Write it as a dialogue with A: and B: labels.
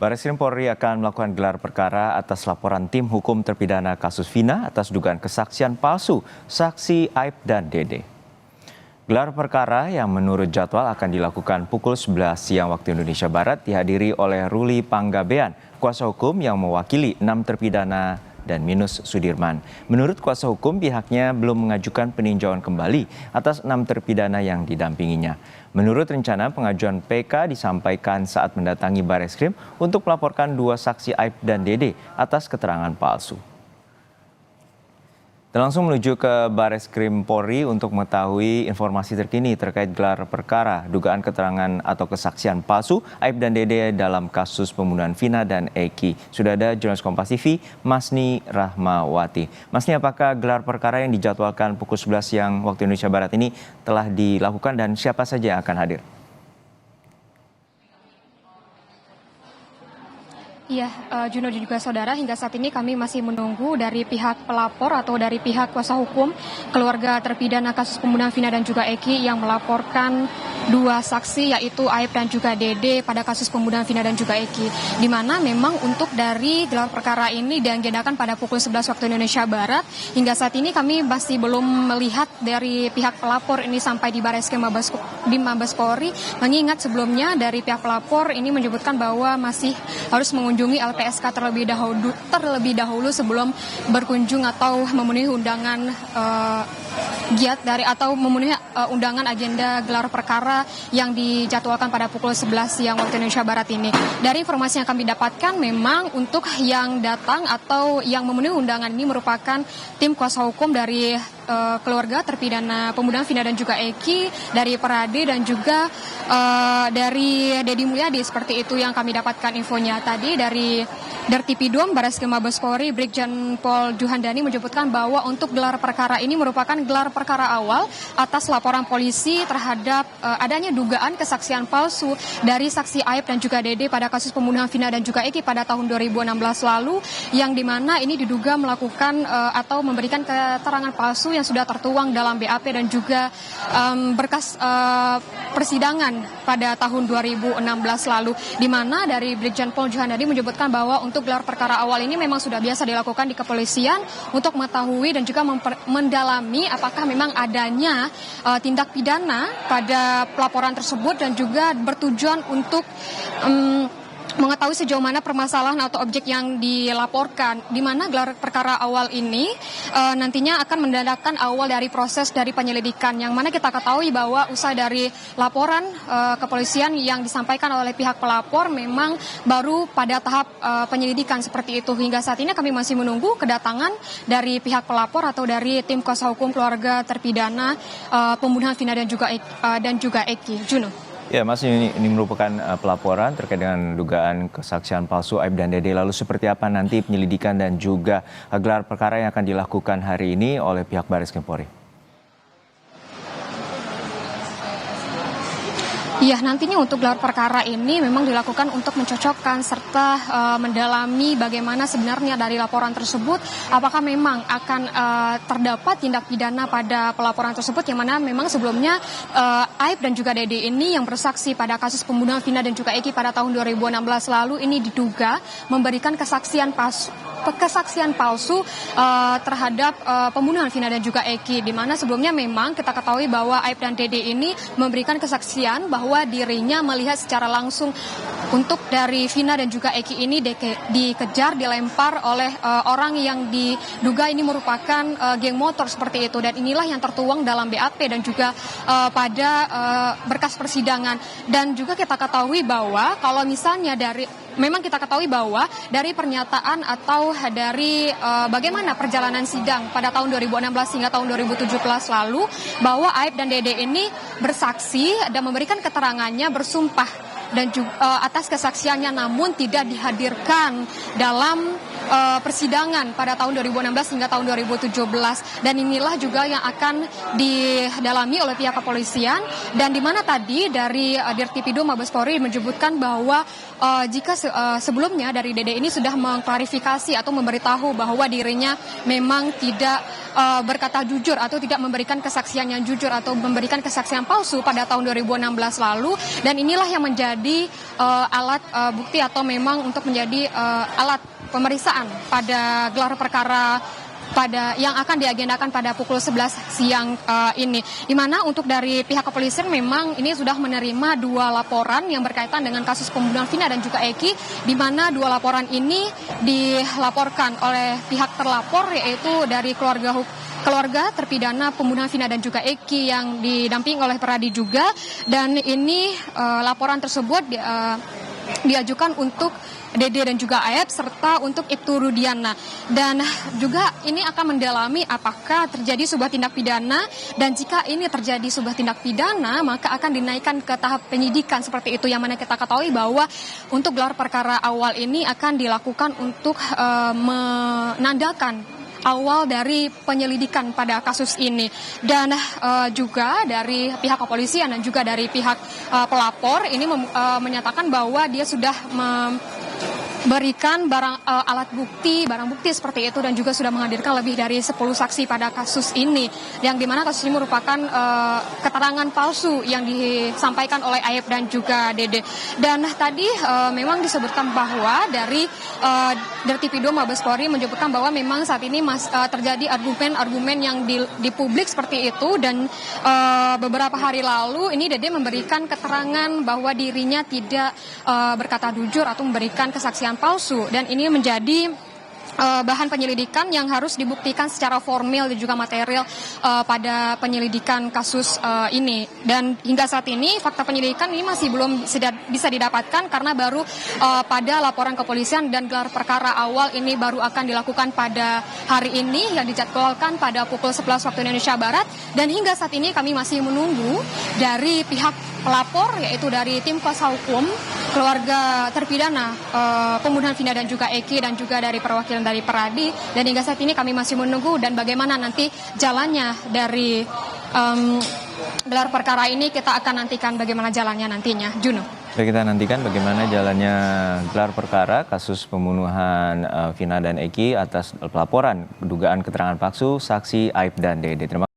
A: Barreskrim Polri akan melakukan gelar perkara atas laporan tim hukum terpidana kasus Vina atas dugaan kesaksian palsu saksi Aib dan Dede. Gelar perkara yang menurut jadwal akan dilakukan pukul 11 siang waktu Indonesia Barat dihadiri oleh Ruli Panggabean, kuasa hukum yang mewakili 6 terpidana dan Minus Sudirman. Menurut kuasa hukum, pihaknya belum mengajukan peninjauan kembali atas 6 terpidana yang didampinginya. Menurut rencana, pengajuan PK disampaikan saat mendatangi Barreskrim untuk melaporkan 2 saksi Aib dan Dede atas keterangan palsu. Dan langsung menuju ke Barreskrim Polri untuk mengetahui informasi terkini terkait gelar perkara dugaan keterangan atau kesaksian palsu Aib dan Dede dalam kasus pembunuhan Vina dan Eki. Sudah ada jurnalis Kompas TV, Masni Rahmawati. Masni, apakah gelar perkara yang dijadwalkan pukul 11 siang waktu Indonesia Barat ini telah dilakukan dan siapa saja yang akan hadir?
B: Iya, Juno dan juga saudara, hingga saat ini kami masih menunggu dari pihak pelapor atau dari pihak kuasa hukum keluarga terpidana kasus pembunuhan Vina dan juga Eki yang melaporkan 2 saksi yaitu Aib dan juga Dede pada kasus pembunuhan Vina dan juga Eki. Di mana memang untuk dari gelar perkara ini diagendakan pada pukul 11 waktu Indonesia Barat. Hingga saat ini kami masih belum melihat dari pihak pelapor ini sampai di Barreskrim Mabes Polri. Mengingat sebelumnya dari pihak pelapor ini menyebutkan bahwa masih harus mengunjungi LPSK terlebih dahulu sebelum berkunjung atau memenuhi undangan giat dari atau memenuhi undangan agenda gelar perkara yang dijadwalkan pada pukul 11 siang waktu Indonesia Barat ini. Dari informasi yang kami dapatkan, memang untuk yang datang atau yang memenuhi undangan ini merupakan tim kuasa hukum dari keluarga terpidana pembunuhan Vina dan juga Eki, dari Perade dan juga dari Deddy Mulyadi. Seperti itu yang kami dapatkan infonya tadi dari Dirtipidum Barreskrim Mabes Polri. Brigjen Pol Juhandani menyebutkan bahwa untuk gelar perkara ini merupakan gelar perkara awal atas laporan polisi terhadap adanya dugaan kesaksian palsu dari saksi Aib dan juga Dede pada kasus pembunuhan Vina dan juga Eki pada tahun 2016 lalu, yang dimana ini diduga melakukan atau memberikan keterangan palsu yang sudah tertuang dalam BAP dan juga berkas persidangan pada tahun 2016 lalu, di mana dari Brigjen Pol Juhandani menyebutkan bahwa untuk gelar perkara awal ini memang sudah biasa dilakukan di kepolisian untuk mengetahui dan juga mendalami apakah memang adanya tindak pidana pada pelaporan tersebut dan juga bertujuan untuk mengetahui sejauh mana permasalahan atau objek yang dilaporkan, di mana gelar perkara awal ini nantinya akan menandakan awal dari proses dari penyelidikan, yang mana kita ketahui bahwa usai dari laporan kepolisian yang disampaikan oleh pihak pelapor memang baru pada tahap penyelidikan seperti itu. Hingga saat ini kami masih menunggu kedatangan dari pihak pelapor atau dari tim kuasa hukum keluarga terpidana pembunuhan Vina dan juga Eki. Juno.
A: Ya, Mas, ini merupakan pelaporan terkait dengan dugaan kesaksian palsu Aib dan Dede. Lalu seperti apa nanti penyelidikan dan juga gelar perkara yang akan dilakukan hari ini oleh pihak Barreskrim Polri?
B: Ya, nantinya untuk gelar perkara ini memang dilakukan untuk mencocokkan serta mendalami bagaimana sebenarnya dari laporan tersebut, apakah memang akan terdapat tindak pidana pada pelaporan tersebut, yang mana memang sebelumnya Aib dan juga Dede ini yang bersaksi pada kasus pembunuhan Vina dan juga Eki pada tahun 2016 lalu ini diduga memberikan kesaksian palsu terhadap pembunuhan Vina dan juga Eki, di mana sebelumnya memang kita ketahui bahwa Aib dan Dede ini memberikan kesaksian bahwa dirinya melihat secara langsung untuk dari Vina dan juga Eki ini dikejar, dilempar oleh orang yang diduga ini merupakan geng motor seperti itu, dan inilah yang tertuang dalam BAP dan juga pada berkas persidangan. Dan juga kita ketahui bahwa kalau misalnya memang kita ketahui bahwa dari pernyataan atau dari bagaimana perjalanan sidang pada tahun 2016 hingga tahun 2017 lalu, bahwa Aib dan Dede ini bersaksi dan memberikan keterangannya, bersumpah dan juga atas kesaksiannya, namun tidak dihadirkan dalam persidangan pada tahun 2016 hingga tahun 2017, dan inilah juga yang akan didalami oleh pihak kepolisian. Dan di mana tadi dari Dirtipidum Mabes Polri menyebutkan bahwa jika sebelumnya dari Dede ini sudah mengklarifikasi atau memberitahu bahwa dirinya memang tidak berkata jujur atau tidak memberikan kesaksian yang jujur atau memberikan kesaksian palsu pada tahun 2016 lalu, dan inilah yang menjadi menjadi alat bukti atau memang untuk menjadi alat pemeriksaan pada gelar perkara yang akan diagendakan pada pukul 11 siang ini. Di mana untuk dari pihak kepolisian memang ini sudah menerima 2 laporan yang berkaitan dengan kasus pembunuhan Vina dan juga Eki, di mana 2 laporan ini dilaporkan oleh pihak terlapor, yaitu dari keluarga terpidana pembunuhan Vina dan juga Eki yang didampingi oleh Peradi juga. Dan ini laporan tersebut diajukan untuk Dede dan juga Ayep serta untuk Ibtu Rudiana, dan juga ini akan mendalami apakah terjadi sebuah tindak pidana, dan jika ini terjadi sebuah tindak pidana maka akan dinaikkan ke tahap penyidikan seperti itu, yang mana kita ketahui bahwa untuk gelar perkara awal ini akan dilakukan untuk menandakan awal dari penyelidikan pada kasus ini. Dan juga dari pihak kepolisian dan juga dari pihak pelapor ini menyatakan bahwa dia sudah memberikan barang bukti seperti itu, dan juga sudah menghadirkan lebih dari 10 saksi pada kasus ini, yang dimana kasus ini merupakan keterangan palsu yang disampaikan oleh Ayep dan juga Dede. Dan tadi memang disebutkan bahwa dari Dirtipidum Mabes Polri menyebutkan bahwa memang saat ini terjadi argumen-argumen yang di publik seperti itu, dan beberapa hari lalu ini Dede memberikan keterangan bahwa dirinya tidak berkata jujur atau memberikan kesaksian palsu, dan ini menjadi bahan penyelidikan yang harus dibuktikan secara formil dan juga material pada penyelidikan kasus ini. Dan hingga saat ini fakta penyelidikan ini masih belum bisa didapatkan karena baru pada laporan kepolisian, dan gelar perkara awal ini baru akan dilakukan pada hari ini yang dijadwalkan pada pukul 11 waktu Indonesia Barat. Dan hingga saat ini kami masih menunggu dari pihak pelapor, yaitu dari tim kuasa hukum keluarga terpidana pembunuhan Vina dan juga Eki, dan juga dari perwakilan dari Peradi. Dan hingga saat ini kami masih menunggu dan bagaimana nanti jalannya dari gelar perkara ini, kita akan nantikan bagaimana jalannya nantinya. Juno.
A: Baik, kita nantikan bagaimana jalannya gelar perkara kasus pembunuhan Vina dan Eki atas laporan dugaan keterangan palsu saksi Aib dan Dede. Terima kasih.